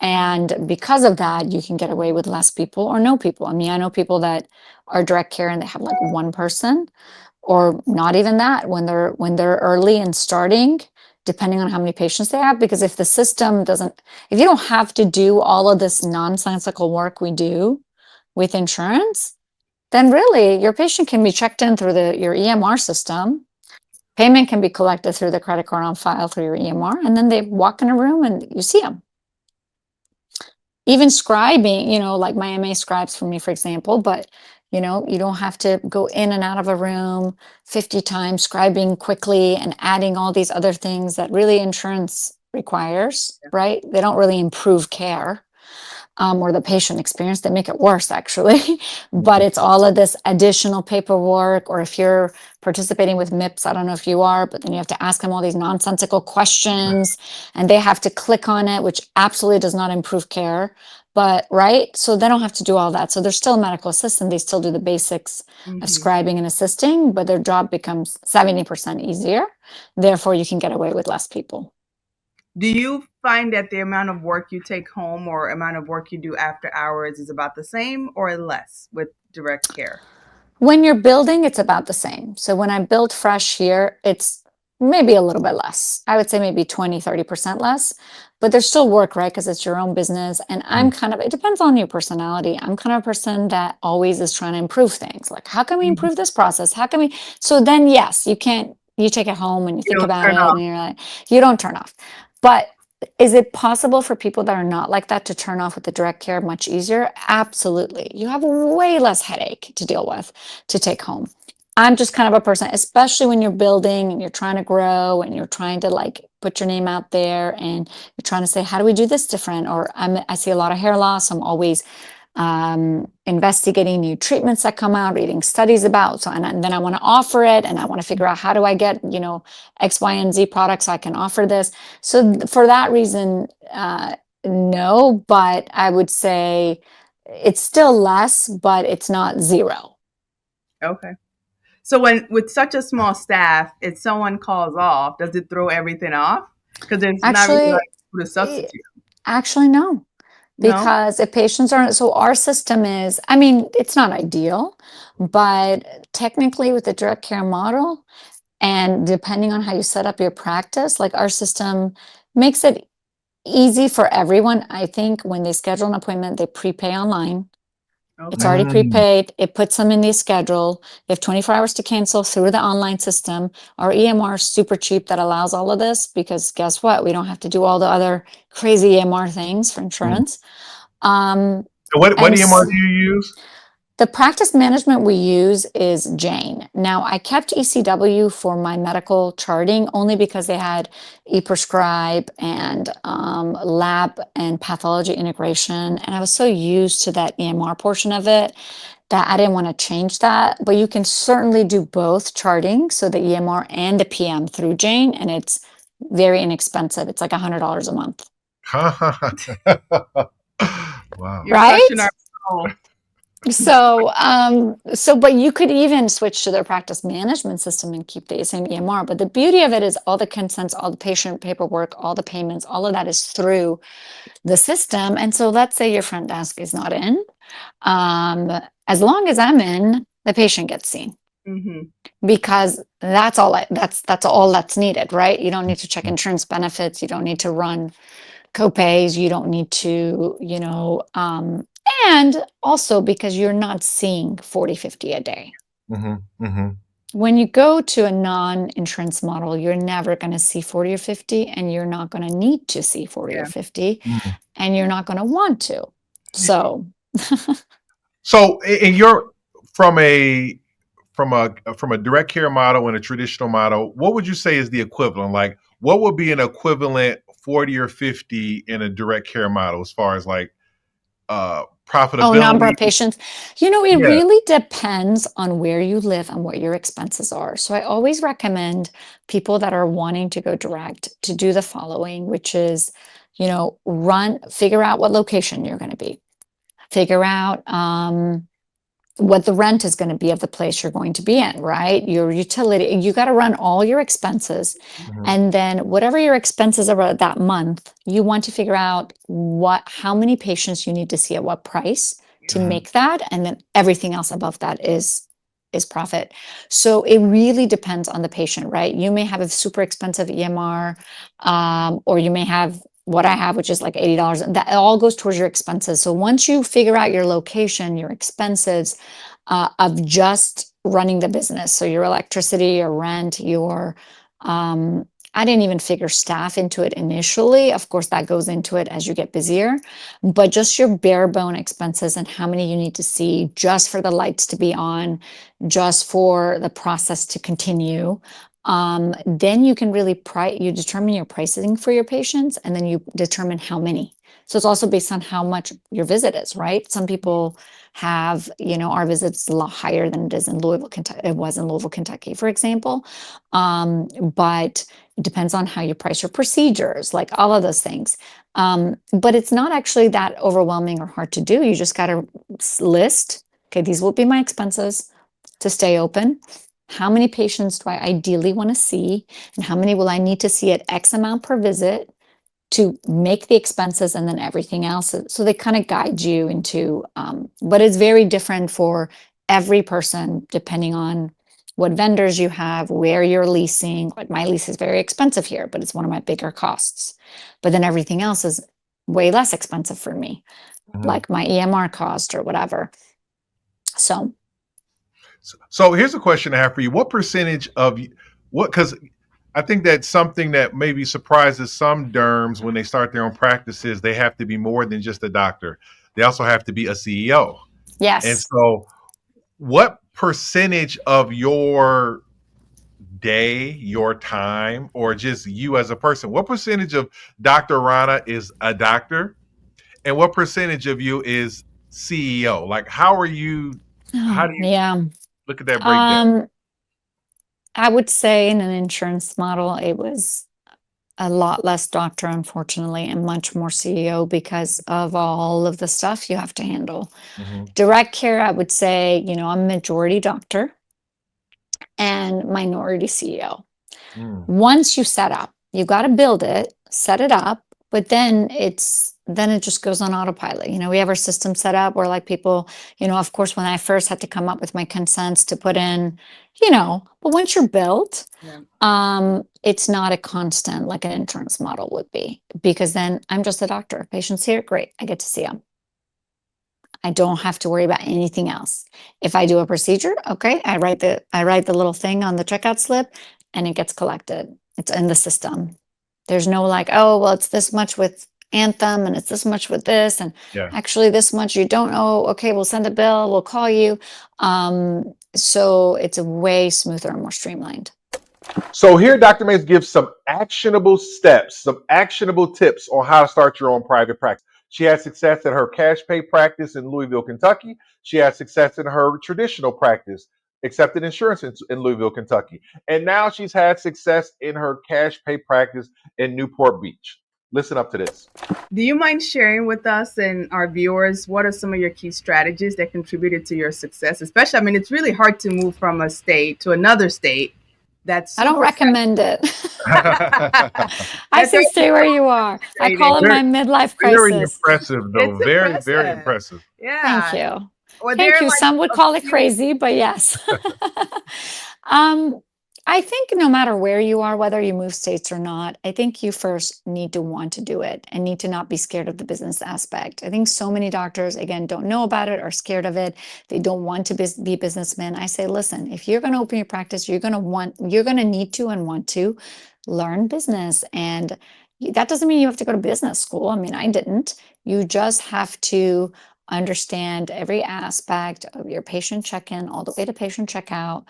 [SPEAKER 2] And because of that, you can get away with less people or no people. I mean, I know people that are direct care and they have like one person, or not even that when they're early and starting, depending on how many patients they have. Because if the system doesn't, if you don't have to do all of this nonsensical work we do with insurance, then really your patient can be checked in through your EMR system. Payment can be collected through the credit card on file through your EMR, and then they walk in a room and you see them. Even scribing, like my MA scribes for me, for example, but you don't have to go in and out of a room 50 times, scribing quickly and adding all these other things that really insurance requires, right? They don't really improve care. Or the patient experience, they make it worse actually. But it's all of this additional paperwork, or if you're participating with MIPS, I don't know if you are, but then you have to ask them all these nonsensical questions and they have to click on it, which absolutely does not improve care. But right, so they don't have to do all that. So they're still a medical assistant. They still do the basics of
[SPEAKER 3] Mm-hmm.
[SPEAKER 2] scribing and assisting, but their job becomes 70% easier. Therefore, you can get away with less people.
[SPEAKER 3] Do you find that the amount of work you take home or amount of work you do after hours is about the same or less with direct care?
[SPEAKER 2] When you're building, it's about the same. So when I build fresh here, it's maybe a little bit less. I would say maybe 20, 30% less, but there's still work, right? Because it's your own business. And it depends on your personality. I'm kind of a person that always is trying to improve things. Like, how can we
[SPEAKER 3] Mhm.
[SPEAKER 2] improve this process? So then yes, you take it home and you
[SPEAKER 3] You
[SPEAKER 2] think
[SPEAKER 3] don't
[SPEAKER 2] about
[SPEAKER 3] turn
[SPEAKER 2] it
[SPEAKER 3] off.
[SPEAKER 2] and you're like, you don't turn off. But is it possible for people that are not like that to turn off with the direct care much easier? Absolutely. You have way less headache to deal with to take home. I'm just kind of a person, especially when you're building and you're trying to grow and you're trying to like put your name out there and you're trying to say, how do we do this different? Or I see a lot of hair loss. I'm always investigating new treatments that come out, reading studies about. And then I want to offer it, and I want to figure out how do I get X, Y, and Z products so I can offer this. So for that reason, no, but I would say it's still less, but it's not zero.
[SPEAKER 3] Okay. So when with such a small staff, if someone calls off, does it throw everything off? Because there's not really like
[SPEAKER 2] Actually,
[SPEAKER 3] who to
[SPEAKER 2] eh,
[SPEAKER 3] substitute.
[SPEAKER 2] actually, no.
[SPEAKER 3] No?
[SPEAKER 2] Because if patients aren't, so our system is, I mean, it's not ideal, but technically with the direct care model, and depending on how you set up your practice, like our system makes it easy for everyone. I think when they schedule an appointment, they prepay online. It's
[SPEAKER 3] Okay.
[SPEAKER 2] already
[SPEAKER 1] Mm.
[SPEAKER 2] prepaid. It puts them in the schedule. They have 24 hours to cancel through the online system. Our EMR is super cheap that allows all of this, because guess what? We don't have to do all the other crazy EMR things for
[SPEAKER 1] Mm.
[SPEAKER 2] insurance. Um,
[SPEAKER 1] So what
[SPEAKER 2] and
[SPEAKER 1] EMR do you use?
[SPEAKER 2] the practice management we use is Jane. Now, I kept ECW for my medical charting only because they had e-prescribe and lab and pathology integration. And I was so used to that EMR portion of it that I didn't want to change that. But you can certainly do both charting, so the EMR and the PM through Jane, and it's very inexpensive. It's like $100 a month,
[SPEAKER 1] Wow.
[SPEAKER 3] You're crushing our
[SPEAKER 2] right?
[SPEAKER 3] soul.
[SPEAKER 2] But you could even switch to their practice management system and keep the same EMR. But the beauty of it is all the consents, all the patient paperwork, all the payments, all of that is through the system. And so let's say your front desk is not in. As long as I'm in, the patient gets seen,
[SPEAKER 3] Mm-hmm.
[SPEAKER 2] because that's all that's needed, right? You don't need to check insurance benefits. You don't need to run copays. You don't need to, And also because you're not seeing 40, 50 a day. When you go to a non-insurance model, you're never going to see 40 or 50, and you're not going to need to see 40 or 50, and you're not going to want to. So,
[SPEAKER 1] So, in your from a direct care model and a traditional model, what would you say is the equivalent? Like, what would be an equivalent 40 or 50 in a direct care model as far as like profitability?
[SPEAKER 2] number of patients. It
[SPEAKER 1] Yeah.
[SPEAKER 2] really depends on where you live and what your expenses are. So I always recommend people that are wanting to go direct to do the following, which is, figure out what location you're going to be, figure out what the rent is going to be of the place you're going to be in, right? Your utility, you got to run all your expenses. And then whatever your expenses are that month, you want to figure out how many patients you need to see at what price to make that. And then everything else above that is profit. So it really depends on the patient, right? You may have a super expensive EMR, or you may have what I have, which is like $80. That all goes towards your expenses. So once you figure out your location, your expenses of just running the business, so your electricity, your rent, I didn't even figure staff into it initially. Of course, that goes into it as you get busier, but just your bare bone expenses and how many you need to see just for the lights to be on, just for the process to continue. Then you can really you determine your pricing for your patients, and then you determine how many. So it's also based on how much your visit is, right? Some people have, our visits a lot higher than it is in Louisville, Kentucky. It was in Louisville, Kentucky, for example. But it depends on how you price your procedures, like all of those things. But it's not actually that overwhelming or hard to do. You just got to list, okay, these will be my expenses to stay open. How many patients do I ideally want to see? And how many will I need to see at X amount per visit to make the expenses, and then everything else? So they kind of guide you into, but it's very different for every person, depending on what vendors you have, where you're leasing. Like my lease is very expensive here, but it's one of my bigger costs. But then everything else is way less expensive for me, like my EMR cost or whatever.
[SPEAKER 1] So here's a question I have for you. What percentage of because I think that's something that maybe surprises some derms when they start their own practices. They have to be more than just a doctor. They also have to be a CEO.
[SPEAKER 2] Yes.
[SPEAKER 1] And so what percentage of your day, your time, or just you as a person, what percentage of Dr. Rana is a doctor? And what percentage of you is CEO? Like, how do you look at that breakdown?
[SPEAKER 2] I would say in an insurance model, it was a lot less doctor, unfortunately, and much more CEO because of all of the stuff you have to handle. Direct care, I would say, I'm majority doctor and minority CEO. Once you set up, you got to build it, set it up, but then it just goes on autopilot. We have our system set up where like people, of course, when I first had to come up with my consents to put in, but once you're built, it's not a constant like an insurance model would be, because then I'm just a doctor. Patients here, great, I get to see them. I don't have to worry about anything else. If I do a procedure, okay, I write the little thing on the checkout slip and it gets collected. It's in the system. There's no like, oh, well, it's this much with Anthem and it's this much with this, and actually this much you don't owe. Okay, we'll send a bill, we'll call you. So it's a way smoother and more streamlined.
[SPEAKER 1] So here, Dr. Mays gives some actionable steps, some actionable tips on how to start your own private practice. She had success at her cash pay practice in Louisville, Kentucky. She had success in her traditional practice, accepted insurance in Louisville, Kentucky. And now she's had success in her cash pay practice in Newport Beach. Listen up to this.
[SPEAKER 3] Do you mind sharing with us and our viewers what are some of your key strategies that contributed to your success? Especially, I mean, it's really hard to move from a state to another state. I
[SPEAKER 2] don't recommend it. I say stay where you are. I call it my midlife crisis.
[SPEAKER 1] Very impressive, though. Very, very impressive.
[SPEAKER 3] Yeah.
[SPEAKER 2] Thank you. Thank you. Some would call it crazy, but yes. I think no matter where you are, whether you move states or not, I think you first need to want to do it and need to not be scared of the business aspect. I think so many doctors, again, don't know about it, are scared of it. They don't want to be businessmen. I say, listen, if you're going to open your practice, you're going to need to and want to learn business. And that doesn't mean you have to go to business school. I mean, I didn't. You just have to understand every aspect of your patient check-in all the way to patient checkout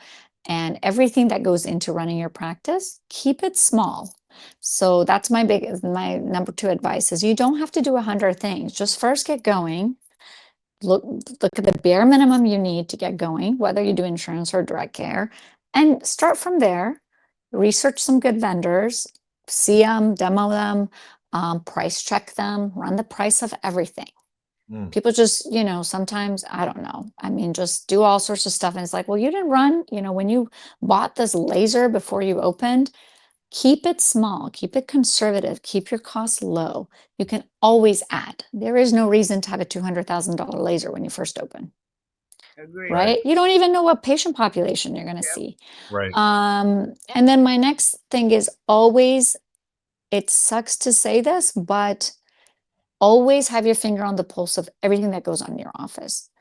[SPEAKER 2] and everything that goes into running your practice. Keep it small. So that's my number 2 advice is you don't have to do 100 things. Just first get going. Look at the bare minimum you need to get going, whether you do insurance or direct care, and start from there. Research some good vendors, see them, demo them, price check them, run the price of everything. People just, sometimes, I don't know. I mean, just do all sorts of stuff. And it's like, well, you didn't run, when you bought this laser before you opened, keep it small, keep it conservative, keep your costs low. You can always add. There is no reason to have a $200,000 laser when you first open,
[SPEAKER 3] Agree.
[SPEAKER 2] right? You don't even know what patient population you're going to see.
[SPEAKER 1] Right.
[SPEAKER 2] And then my next thing is always, it sucks to say this, but always have your finger on the pulse of everything that goes on in your office.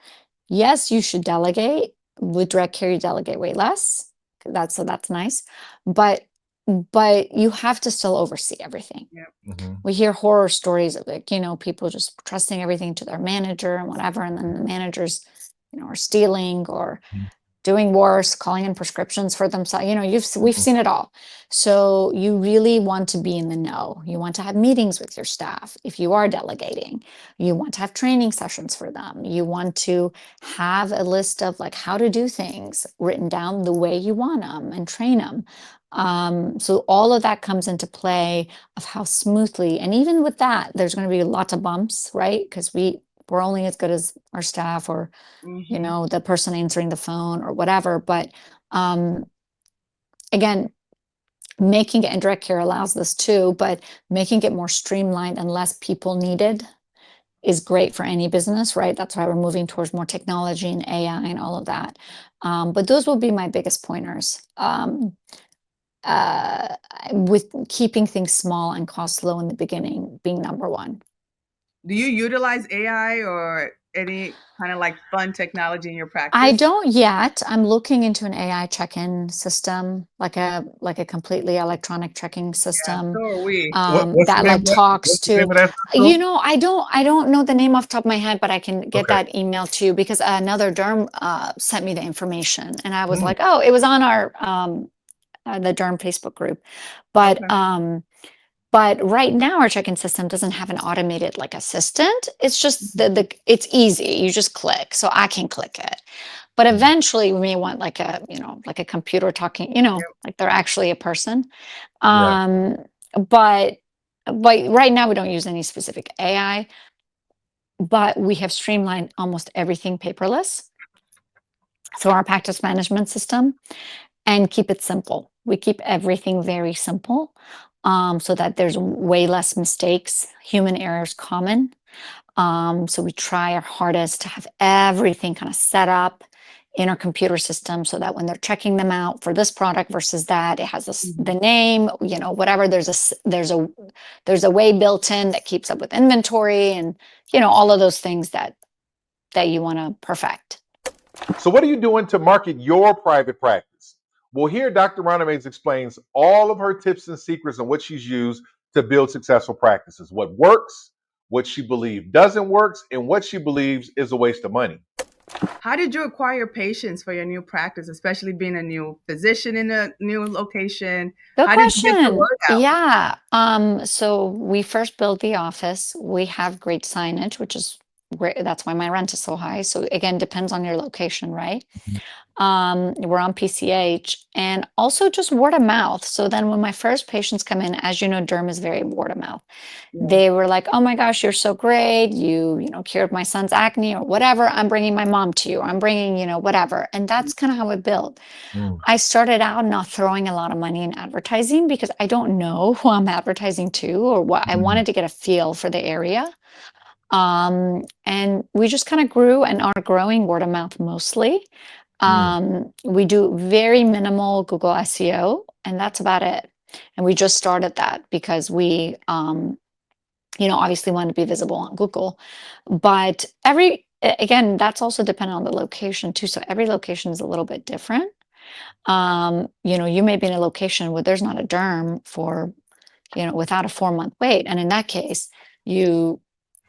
[SPEAKER 2] Yes, you should delegate. With direct care, you delegate way less. That's nice. But you have to still oversee everything. We hear horror stories of people just trusting everything to their manager and whatever, and then the managers, are stealing or doing worse, calling in prescriptions for themselves. We've seen it all. So you really want to be in the know. You want to have meetings with your staff. If you are delegating, you want to have training sessions for them. You want to have a list of how to do things written down the way you want them and train them. So all of that comes into play of how smoothly, and even with that, there's going to be lots of bumps, right? Because we're only as good as our staff or the person answering the phone or whatever. But again, making it, and direct care allows this too, but making it more streamlined and less people needed is great for any business, right? That's why we're moving towards more technology and AI and all of that. But those will be my biggest pointers. With keeping things small and cost low in the beginning being number 1.
[SPEAKER 3] Do you utilize AI or any kind of fun technology in your practice?
[SPEAKER 2] I don't yet. I'm looking into an AI check-in system, like a completely electronic checking system.
[SPEAKER 3] So are we.
[SPEAKER 1] What's
[SPEAKER 2] That
[SPEAKER 1] the name?
[SPEAKER 2] talks
[SPEAKER 1] What's the
[SPEAKER 2] to,
[SPEAKER 1] name of that system?
[SPEAKER 2] I don't know the name off the top of my head, but I can get
[SPEAKER 1] Okay.
[SPEAKER 2] that email to you because another derm sent me the information, and I was like, oh, it was on our the derm Facebook group, but
[SPEAKER 3] Okay.
[SPEAKER 2] but right now our check-in system doesn't have an automated assistant. It's just it's easy. You just click, so I can click it. But eventually we may want a computer talking, like they're actually a person.
[SPEAKER 1] Yeah.
[SPEAKER 2] But right now we don't use any specific AI, but we have streamlined almost everything paperless. So our practice management system, and keep it simple. We keep everything very simple, so that there's way less mistakes. Human error is common. So we try our hardest to have everything kind of set up in our computer system so that when they're checking them out for this product versus that, it has the name, whatever. There's a way built in that keeps up with inventory and all of those things that you want to perfect.
[SPEAKER 1] So what are you doing to market your private practice? Well, here Dr. Rana explains all of her tips and secrets on what she's used to build successful practices, what works, what she believes doesn't work, and what she believes is a waste of money.
[SPEAKER 3] How did you acquire patients for your new practice, especially being a new physician in a new location?
[SPEAKER 2] Good
[SPEAKER 3] How did you get the
[SPEAKER 2] question.
[SPEAKER 3] word out?
[SPEAKER 2] Yeah. So we first built the office. We have great signage, which is great. That's why my rent is so high. So again, depends on your location, right? We're on PCH and also just word of mouth. So then when my first patients come in, as you know, derm is very word of mouth. They were like, oh my gosh, you're so great. You cured my son's acne or whatever. I'm bringing my mom to you. I'm bringing, whatever. And that's kind of how it built. I started out not throwing a lot of money in advertising because I don't know who I'm advertising to or what. I wanted to get a feel for the area. And we just kind of grew and are growing word of mouth mostly. We do very minimal Google SEO, and that's about it. And we just started that because we, obviously want to be visible on Google. But again, that's also dependent on the location too. So every location is a little bit different. You may be in a location where there's not a derm for, without a 4-month wait. And in that case, you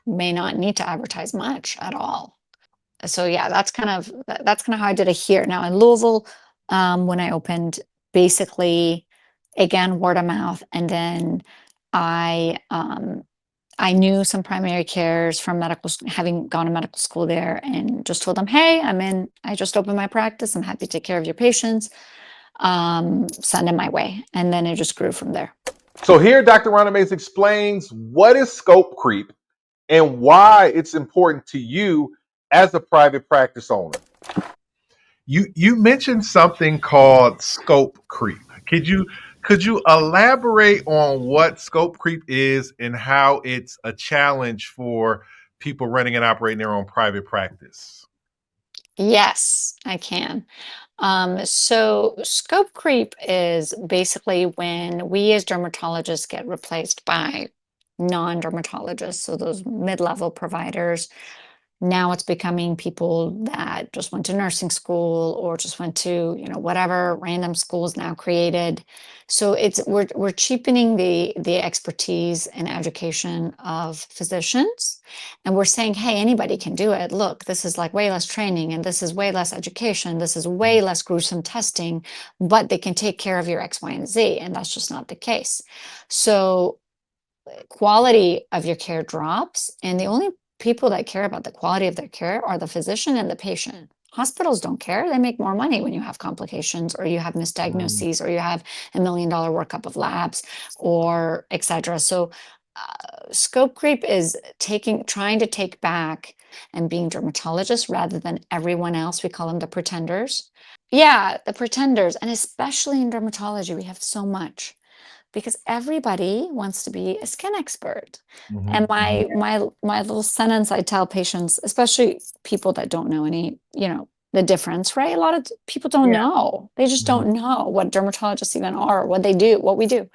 [SPEAKER 2] may not need to advertise much at all. So yeah, that's kind of how I did it here. Now in Louisville, when I opened, basically, again, word of mouth, and then I knew some primary cares from having gone to medical school there, and just told them, hey, I just opened my practice. I'm happy to take care of your patients. Send them my way. And then it just grew from there.
[SPEAKER 1] So here, Dr. Rana explains what is scope creep and why it's important to you as a private practice owner.
[SPEAKER 4] You mentioned something called scope creep. Could you elaborate on what scope creep is and how it's a challenge for people running and operating their own private practice?
[SPEAKER 2] Yes, I can. So scope creep is basically when we as dermatologists get replaced by non-dermatologists, so those mid-level providers. Now it's becoming people that just went to nursing school or just went to, whatever random schools now created. So we're cheapening the expertise and education of physicians, and we're saying, hey, anybody can do it. Look, this is like way less training, and this is way less education. This is way less gruesome testing, but they can take care of your X, Y, and Z, and that's just not the case. So quality of your care drops, and the only people that care about the quality of their care are the physician and the patient. Hospitals don't care. They make more money when you have complications or you have misdiagnoses or you have $1 million workup of labs or etc. So scope creep is trying to take back and being dermatologists rather than everyone else. We call them the pretenders. Yeah, the pretenders. And especially in dermatology, we have so much, because everybody wants to be a skin expert. And my little sentence I tell patients, especially people that don't know any, the difference, right? A lot of people don't know. They just don't know what dermatologists even are, what they do, what we do.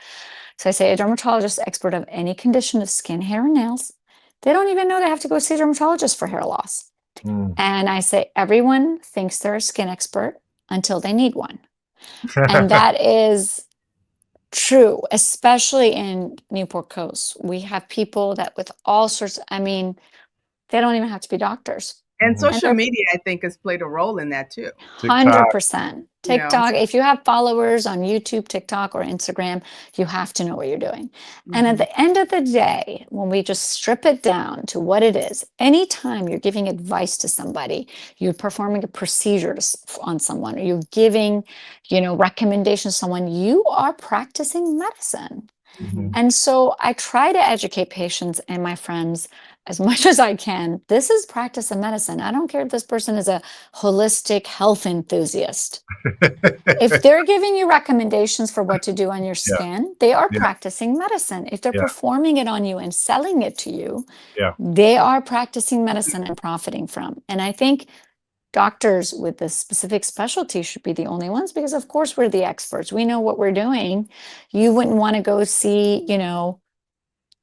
[SPEAKER 2] So I say a dermatologist expert of any condition of skin, hair, and nails. They don't even know they have to go see a dermatologist for hair loss. And I say everyone thinks they're a skin expert until they need one. And that is true, especially in Newport Coast. We have people that with all sorts, they don't even have to be doctors.
[SPEAKER 3] And social media, I think, has played a role in that too.
[SPEAKER 2] 100%. TikTok, if you have followers on YouTube, TikTok, or Instagram, you have to know what you're doing. And at the end of the day, when we just strip it down to what it is, anytime you're giving advice to somebody, you're performing a procedure on someone, or you're giving, recommendations to someone, you are practicing medicine. And so I try to educate patients and my friends as much as I can. This is practice of medicine. I don't care if this person is a holistic health enthusiast. If they're giving you recommendations for what to do on your skin, they are practicing medicine. If they're performing it on you and selling it to you, they are practicing medicine and profiting from. And I think doctors with this specific specialty should be the only ones, because of course we're the experts. We know what we're doing. You wouldn't want to go see,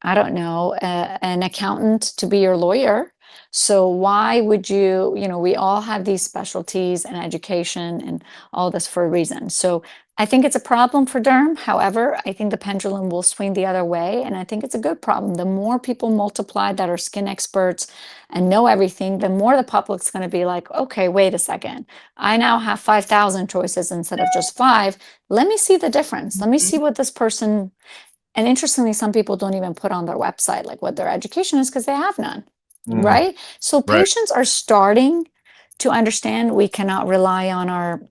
[SPEAKER 2] I don't know, an accountant to be your lawyer. So why would you, we all have these specialties and education and all this for a reason. So I think it's a problem for derm. However, I think the pendulum will swing the other way. And I think it's a good problem. The more people multiply that are skin experts and know everything, the more the public's going to be like, okay, wait a second. I now have 5,000 choices instead of just 5. Let me see the difference. Let me see what this person. And interestingly, some people don't even put on their website like what their education is because they have none, right? So patients are starting to understand we cannot rely on our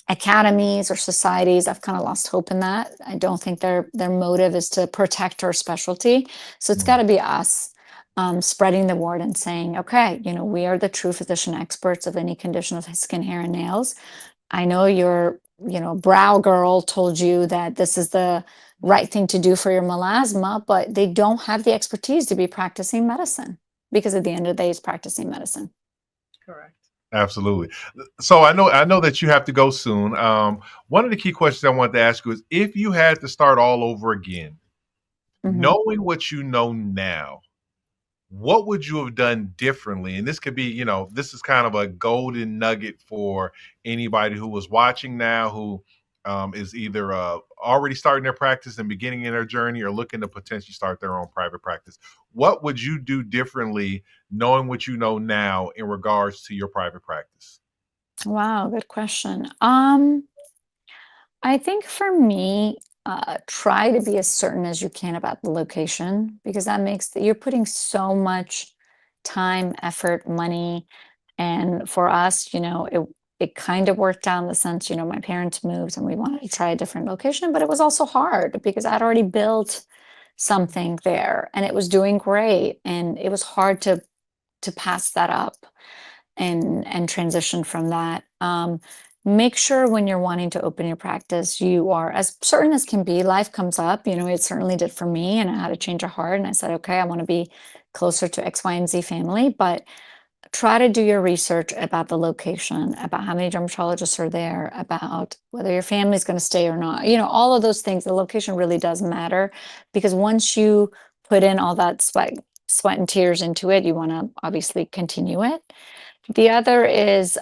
[SPEAKER 2] academies or societies. I've kind of lost hope in that. I don't think their motive is to protect our specialty. So it's got to be us spreading the word and saying, okay, we are the true physician experts of any condition of skin, hair, and nails. I know your, brow girl told you that this is the right thing to do for your melasma, but they don't have the expertise to be practicing medicine, because at the end of the day, it's practicing medicine.
[SPEAKER 3] Correct.
[SPEAKER 4] Absolutely. So I know that you have to go soon. One of the key questions I wanted to ask you is if you had to start all over again,
[SPEAKER 2] Mhm.
[SPEAKER 4] knowing what you know now, what would you have done differently? And this could be, this is kind of a golden nugget for anybody who was watching now, who is either already starting their practice and beginning in their journey or looking to potentially start their own private practice. What would you do differently knowing what you know now in regards to your private practice?
[SPEAKER 2] Wow, good question. I think for me, try to be as certain as you can about the location because that makes you're putting so much time, effort, money, and for us, it kind of worked out in the sense, my parents moved and we wanted to try a different location, but it was also hard because I'd already built something there and it was doing great, and it was hard to pass that up and transition from that. Make sure when you're wanting to open your practice, you are as certain as can be. Life comes up, it certainly did for me, and I had to change a heart. And I said, okay, I want to be closer to X, Y, and Z family, but try to do your research about the location, about how many dermatologists are there, about whether your family's going to stay or not. All of those things. The location really does matter because once you put in all that sweat and tears into it, you want to obviously continue it. The other is,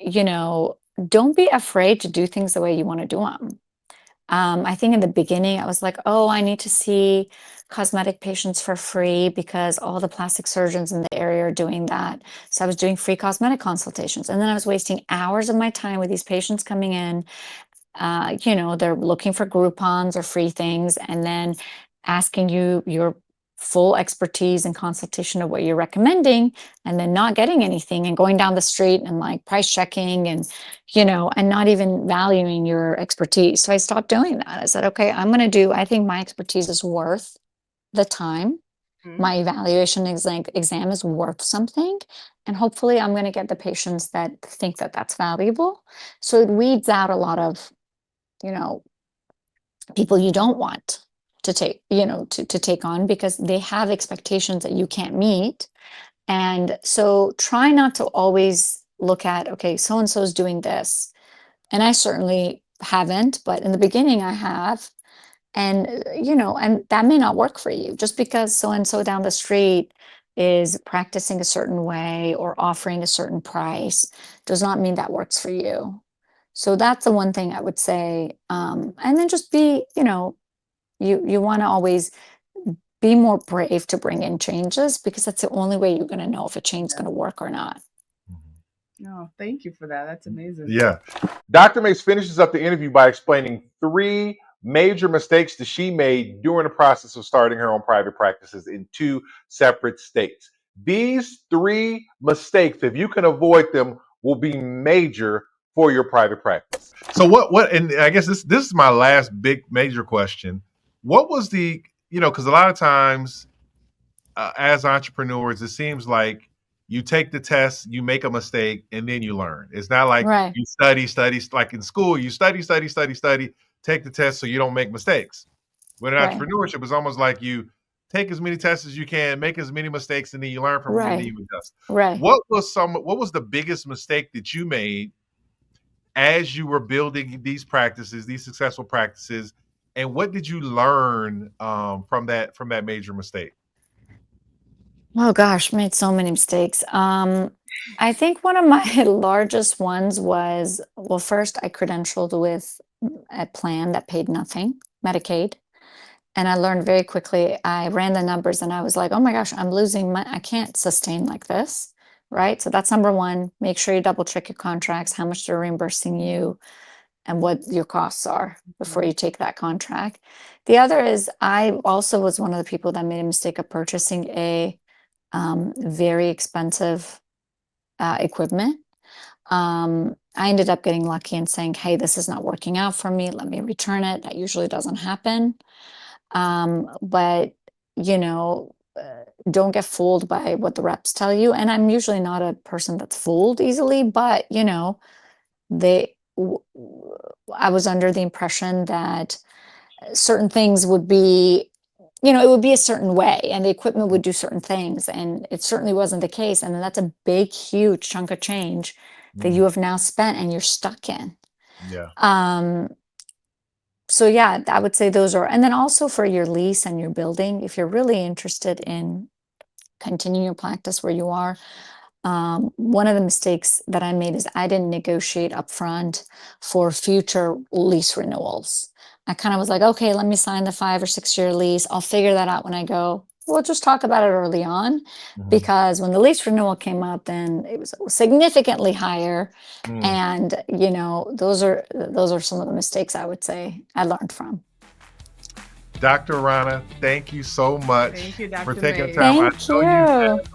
[SPEAKER 2] you know, don't be afraid to do things the way you want to do them. I think in the beginning, I was like, oh, I need to see cosmetic patients for free because all the plastic surgeons in the area are doing that. So I was doing free cosmetic consultations. And then I was wasting hours of my time with these patients coming in. They're looking for Groupons or free things and then asking you your full expertise and consultation of what you're recommending, and then not getting anything and going down the street and like price checking and not even valuing your expertise. So I stopped doing that. I said, okay, I think my expertise is worth the time.
[SPEAKER 3] Mhm.
[SPEAKER 2] My evaluation exam is worth something. And hopefully I'm going to get the patients that think that that's valuable. So it weeds out a lot of you know, people you don't want to take on because they have expectations that you can't meet. And so try not to always look at, okay, so and so is doing this. And I certainly haven't, but in the beginning I have. And that may not work for you just because so and so down the street is practicing a certain way or offering a certain price does not mean that works for you. So that's the one thing I would say. And then just you want to always be more brave to bring in changes because that's the only way you're going to know if a change is going to work or not.
[SPEAKER 3] No, thank you for that. That's amazing.
[SPEAKER 4] Yeah.
[SPEAKER 1] Dr. Mace finishes up the interview by explaining three major mistakes that she made during the process of starting her own private practices in two separate states. These three mistakes, if you can avoid them, will be major for your private practice.
[SPEAKER 4] So what and I guess this is my last big major question. What was because a lot of times as entrepreneurs, it seems like you take the test, you make a mistake, and then you learn. It's not like
[SPEAKER 2] Right,
[SPEAKER 4] you study, like in school, you study, take the test so you don't make mistakes. With
[SPEAKER 2] right,
[SPEAKER 4] entrepreneurship, it's almost like you take as many tests as you can, make as many mistakes, and then you learn from them, and then
[SPEAKER 2] right,
[SPEAKER 4] you adjust.
[SPEAKER 2] right.
[SPEAKER 4] What was the biggest mistake that you made as you were building these practices, these successful practices, and what did you learn from that major mistake?
[SPEAKER 2] Oh gosh, made so many mistakes. I think one of my largest ones was, well, first I credentialed with a plan that paid nothing, Medicaid. And I learned very quickly, I ran the numbers and I was like, oh my gosh, I'm losing money. I can't sustain like this. Right. So that's number one. Make sure you double check your contracts, how much they're reimbursing you and what your costs are before you take that contract. The other is I also was one of the people that made a mistake of purchasing a very expensive equipment. I ended up getting lucky and saying, hey, this is not working out for me. Let me return it. That usually doesn't happen. But, you know, don't get fooled by what the reps tell you. And I'm usually not a person that's fooled easily, but, they, I was under the impression that certain things would be it would be a certain way and the equipment would do certain things. And it certainly wasn't the case. And then that's a big, huge chunk of change that you have now spent and you're stuck in.
[SPEAKER 4] Yeah.
[SPEAKER 2] So yeah, I would say those are, and then also for your lease and your building, if you're really interested in continuing your practice where you are, one of the mistakes that I made is I didn't negotiate upfront for future lease renewals. I kind of was like, okay, let me sign the 5 or 6 year lease. I'll figure that out when I go. We'll just talk about it early on, because when the lease renewal came up, then it was significantly higher. And those are some of the mistakes I would say I learned from.
[SPEAKER 4] Dr. Rana, thank you so much
[SPEAKER 3] Thank you,
[SPEAKER 4] for
[SPEAKER 3] Dr.
[SPEAKER 4] taking the
[SPEAKER 3] Mays.
[SPEAKER 4] time.
[SPEAKER 2] Thank you.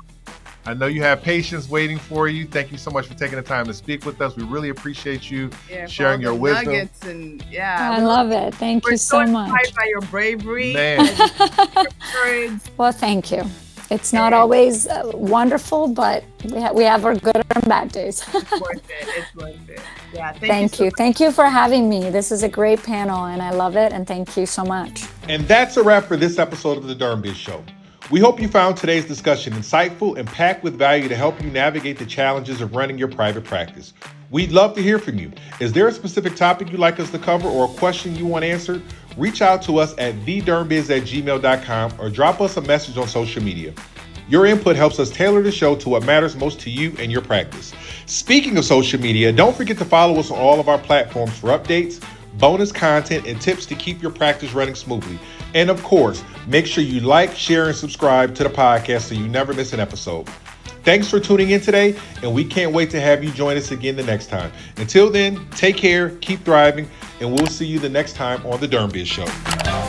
[SPEAKER 4] I know you have patients waiting for you. Thank you so much for taking the time to speak with us. We really appreciate you sharing your wisdom.
[SPEAKER 3] Nuggets and
[SPEAKER 2] I love it. Thank you so much.
[SPEAKER 3] We're so inspired by your bravery.
[SPEAKER 4] Man.
[SPEAKER 3] Your courage.
[SPEAKER 2] Well, thank you. It's not always wonderful, but we have our good and bad days.
[SPEAKER 3] It's worth it. It's worth it. Yeah.
[SPEAKER 2] Thank you. Thank you for having me. This is a great panel, and I love it. And thank you so much.
[SPEAKER 1] And that's a wrap for this episode of the Dermbiz Show. We hope you found today's discussion insightful and packed with value to help you navigate the challenges of running your private practice. We'd love to hear from you. Is there a specific topic you'd like us to cover or a question you want answered? Reach out to us at thedermbiz@gmail.com or drop us a message on social media. Your input helps us tailor the show to what matters most to you and your practice. Speaking of social media, don't forget to follow us on all of our platforms for updates, bonus content, and tips to keep your practice running smoothly. And of course, make sure you like, share, and subscribe to the podcast so you never miss an episode. Thanks for tuning in today, and we can't wait to have you join us again the next time. Until then, take care, keep thriving, and we'll see you the next time on the Dermbiz Show.